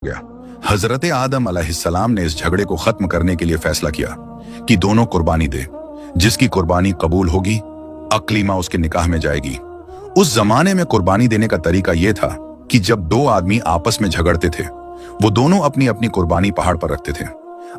गया। हजरत आदम अलैहिस्सलाम ने इस झगड़े को खत्म करने के लिए फैसला किया कि दोनों कुर्बानी दे। जिसकी कुर्बानी कबूल होगी, अक्लीमा उसके निकाह में जाएगी। उस जमाने में कुर्बानी देने का तरीका यह था कि जब दो आदमी आपस में झगड़ते थे, वो दोनों अपनी अपनी कुर्बानी पहाड़ पर रखते थे।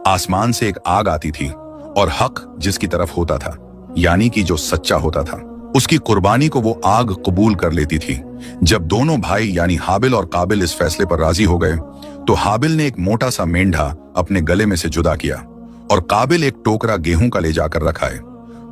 आसमान से एक आग आती थी और हक जिसकी तरफ होता था, यानी कि जो सच्चा होता था, उसकी कुर्बानी को वो आग कबूल कर लेती थी। जब दोनों भाई यानी हाबिल और काबिल इस फैसले पर राजी हो गए, तो हाबिल ने एक मोटा सा मेंढा अपने गले में से जुदा किया और काबिल एक टोकरा गेहूं का ले जाकर रखा है।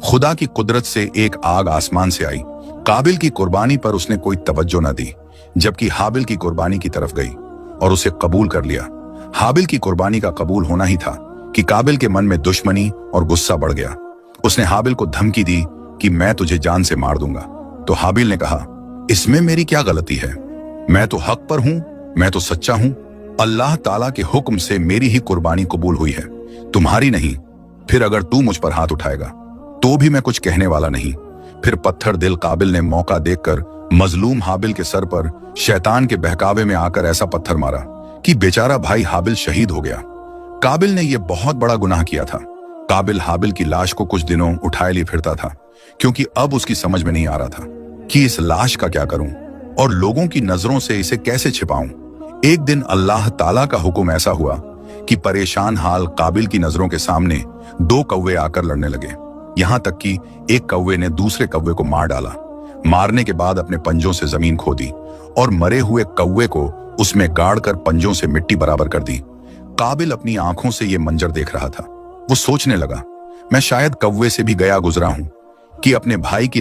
खुदा की कुदरत से एक आग आसमान से आई। काबिल की कुर्बानी पर उसने कोई तवज्जो न दी, जबकि हाबिल की कुर्बानी की तरफ गई और उसे कबूल कर लिया। हाबिल की कुर्बानी का कबूल होना ही था कि काबिल के मन में दुश्मनी और गुस्सा बढ़ गया। उसने हाबिल को धमकी दी कि मैं तुझे जान से मार दूंगा। तो हाबिल ने कहा, इसमें मेरी क्या गलती है? मैं तो हक पर हूं, मैं तो सच्चा हूं। अल्लाह ताला के हुक्म से मेरी ही कुर्बानी कबूल हुई है, तुम्हारी नहीं। फिर अगर तू मुझ पर हाथ उठाएगा तो भी मैं कुछ कहने वाला नहीं। फिर पत्थर दिल काबिल ने मौका देखकर मजलूम हाबिल के सर पर शैतान के बहकावे में आकर ऐसा पत्थर मारा कि बेचारा भाई हाबिल शहीद हो गया। काबिल ने यह बहुत बड़ा गुनाह किया था। काबिल हाबिल की लाश को कुछ दिनों उठाए लिए फिरता था, क्योंकि अब उसकी समझ में नहीं आ रहा था कि इस लाश का क्या करूं और लोगों की नजरों से इसे कैसे छिपाऊं। एक दिन अल्लाह ताला का हुक्म ऐसा हुआ कि परेशान हाल काबिल की नजरों के सामने दो कौवे आकर लड़ने लगे। यहां तक कि एक कौवे ने दूसरे कौवे को मार डाला। मारने के बाद अपने पंजों से जमीन खोदी और मरे हुए कौवे को उसमें गाड़कर पंजों से मिट्टी बराबर कर दी। काबिल अपनी आंखों से यह मंजर देख रहा था। वो सोचने लगा, मैं शायद कौवे से भी गया गुजरा हूं कि अपने भाई की